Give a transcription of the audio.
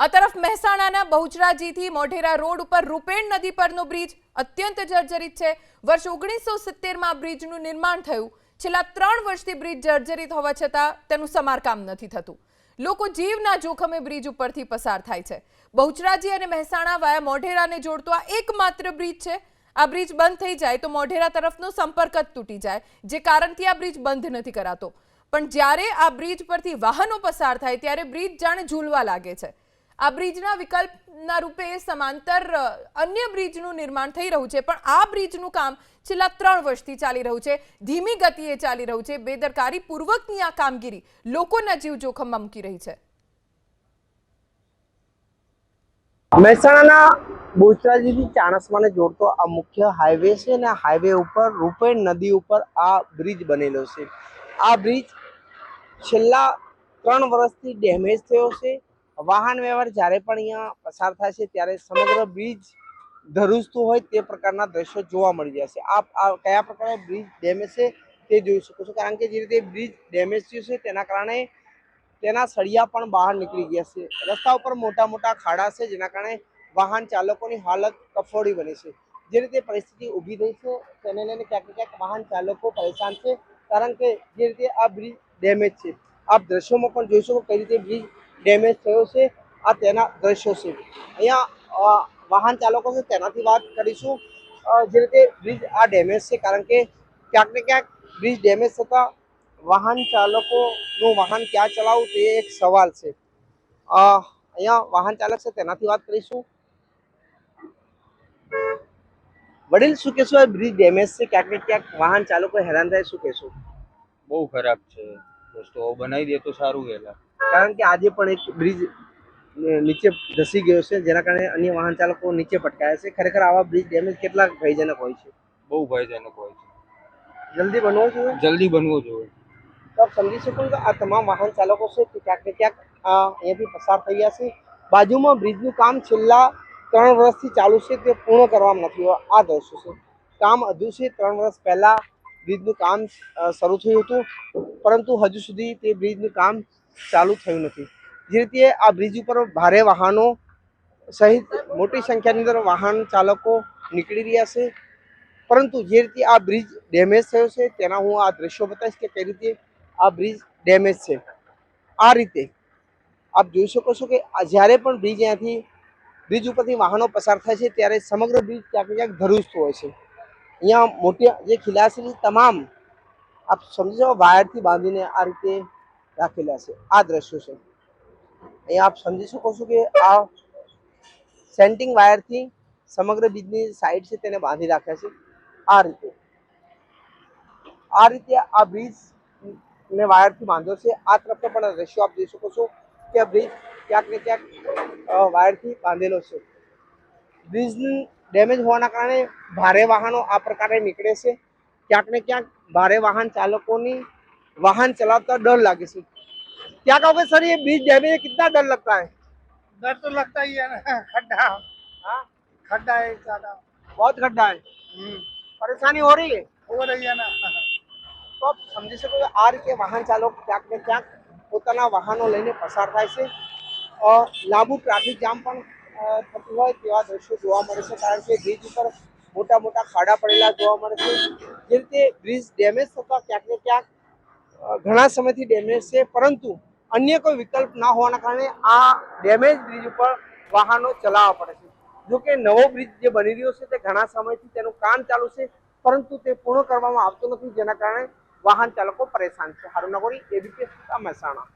આ તરફ મહેસાણાના બહુચરાજીથી મોઢેરા રોડ ઉપર રૂપેણ નદી પરનો બ્રિજ અત્યંત જર્જરિત છે। વર્ષ 1970માં બ્રિજનું નિર્માણ થયું। છેલ્લા 3 વર્ષથી બ્રિજ જર્જરિત હોવા છતાં તેનું સમારકામ નથી થતું। લોકો જીવના જોખમે બ્રિજ ઉપરથી પસાર થાય છે। બહુચરાજી અને મહેસાણા વાયા મોઢેરાને જોડતો આ એકમાત્ર બ્રિજ છે। આ બ્રિજ બંધ થઈ જાય તો મોઢેરા તરફનો સંપર્ક જ તૂટી જાય, જે કારણથી આ બ્રિજ બંધ નથી કરાતો। પણ જ્યારે આ બ્રિજ પરથી વાહનો પસાર થાય ત્યારે બ્રિજ જાણે ઝૂલવા લાગે છે। આ બ્રિજના વિકલ્પના રૂપે સમાંતર અન્ય બ્રિજનું નિર્માણ થઈ રહ્યું છે, પણ આ બ્રિજનું કામ છેલ્લા 3 વર્ષથી ચાલી રહ્યું છે। ધીમી ગતિએ ચાલી રહ્યું છે। બેદરકારીપૂર્વકની આ કામગીરી લોકોના જીવ જોખમમાં મૂકી રહી છે। મહેસાણાના બહુચરાજીથી ચાણસ્માને જોડતો આ મુખ્ય હાઈવે છે ને હાઈવે ઉપર રૂપેણ નદી ઉપર આ બ્રિજ બનેલો છે। આ બ્રિજ છેલ્લા 3 વર્ષથી ડેમેજ થયો છે। વાહન વ્યવહાર જ્યારે પણ અહીંયા પસાર થાય છે ત્યારે સમગ્ર બ્રિજ ધરુજતું હોય તે પ્રકારના દ્રશ્યો જોવા મળી જાય છે। આ કયા પ્રકારે બ્રિજ ડેમેજ છે તે જોઈ શકો છો, કારણ કે જે રીતે બ્રિજ ડેમેજ થયું છે તેના કારણે તેના સળિયા પણ બહાર નીકળી ગયા છે। રસ્તા ઉપર મોટા મોટા ખાડા છે, જેના કારણે વાહન ચાલકોની હાલત કફોડી બની છે। જે રીતે પરિસ્થિતિ ઊભી થઈ છે તેને લઈને ક્યાંક ને ક્યાંક વાહન ચાલકો પરેશાન છે, કારણ કે જે રીતે આ બ્રિજ ડેમેજ છે। આપ દ્રશ્યોમાં પણ જોઈ શકો કઈ રીતે બ્રિજ ડેમેજ થયો છે। આ તેના દ્રશ્યો છે। અહીંયા વાહન ચાલકો છે તેનાથી વાત કરીશું। જે રીતે બ્રિજ આ ડેમેજ છે, કારણ કે ક્યાંક ને ક્યાંક બ્રિજ ડેમેજ થતા વાહન ચાલકોનું વાહન ક્યાં ચલાવવું તે એક સવાલ છે। અહીંયા વાહન ચાલક છે તેનાથી વાત કરીશું। વડીલ, શું કહેશો? આ બ્રિજ ડેમેજ છે, ક્યાંક ને ક્યાંક વાહન ચાલકો હેરાન થાય, શું કહેશો? બહુ ખરાબ છે દોસ્તો, બનાવી દે તો સારું ગયેલા, કારણ કે આજે પણ એક બ્રિજ નીચે ધસી ગયો છે, જેના કારણે અન્ય વાહન ચાલકો નીચે પટકાયા છે। ખરેખર આવા બ્રિજ ડેમેજ કેટલા ભયજનક હોય છે? બહુ ભયજનક હોય છે। જલ્દી બનવો જોઈએ, જલ્દી બનવું જોઈએ। તો આપ સમજી શકો કે આ તમામ વાહન ચાલકો છે તે ક્યાંક ને ક્યાંક અહીંયાથી પસાર થઈ ગયા છે। બાજુમાં બ્રિજનું કામ છેલ્લા 3 વર્ષથી ચાલુ છે, તે પૂર્ણ કરવામાં નથી આવ્યું। આ દ્રશ્યો છે, કામ અધૂરું છે। 3 વર્ષ પહેલા બ્રિજનું કામ શરૂ થયું હતું, પરંતુ હજુ સુધી તે બ્રિજનું કામ ચાલુ થયું નથી। જે રીતે આ બ્રિજ ઉપર ભારે વાહનો સહિત મોટી સંખ્યાની અંદર વાહન ચાલકો નીકળી રહ્યા છે, પરંતુ જે રીતે આ બ્રિજ ડેમેજ થયો છે તેના હું આ દ્રશ્યો બતાવીશ કે કઈ રીતે આ બ્રિજ ડેમેજ છે। આ રીતે આપ જોઈ શકો છો કે જ્યારે પણ બ્રિજ ઉપરથી વાહનો પસાર થાય છે ત્યારે સમગ્ર બ્રિજ ક્યાંક ને ક્યાંક ધરુજતું હોય છે। અહીંયા મોટી જે ખિલાસીની તમામ આપ સમજી જાઓ વાયરથી બાંધીને આ રીતે રાખેલા છે। આ દ્રશ્યો છે, અહીંયા આપ સમજી શકો છો કે આ સેન્ટિંગ વાયરથી સમગ્ર બ્રિજની સાઈડ છે તેને બાંધી રાખ્યા છે। આ રીતે આ બ્રિજ ને વાયરથી બાંધ્યો છે। આ તરફ પણ દ્રશ્યો આપ જોઈ શકો છો કે આ બ્રિજ ક્યાંક ને ક્યાંક વાયરથી બાંધેલો છે। બ્રિજ ડેમેજ હોવાના કારણે ભારે વાહનો આ પ્રકારે નીકળે છે। ક્યાંક ને ક્યાંક भारे वाहन चालकों ने वाहन चलाता डर लगे से। क्या कहोगे सर, ये ब्रिज डैमेज कितना डर लगता है? डर तो लगता ही है ना, खड्डा। हाँ, खड्डा है ज्यादा। बहुत गड्ढा है, परेशानी हो रही है। हो रही है ना। तो आप समझी सको आ रीते वाहन चालक क्यांक ने क्यांक પોતાના વાહનો લઈને પસાર થાય છે। લાંબુ ટ્રાફિક જામ પણ થતું હોય તેવા દ્રશ્યો જોવા મળે છે, કારણ કે બ્રિજ ઉપર મોટા મોટા ખાડા પડેલા જોવા મળે છે। જે રીતે બ્રિજ ડેમેજ થતા ક્યાંક ને ક્યાંક ઘણા સમયથી ડેમેજ છે, પરંતુ અન્ય કોઈ વિકલ્પ ના હોવાના કારણે આ ડેમેજ બ્રિજ ઉપર વાહનો ચલાવવા પડે છે। જો કે નવો બ્રિજ જે બની રહ્યો છે તે ઘણા સમયથી તેનું કામ ચાલુ છે, પરંતુ તે પૂર્ણ કરવામાં આવતું નથી, જેના કારણે વાહન ચાલકો પરેશાન છે। હારૂન નગોરી, એબીપી મહેસાણા।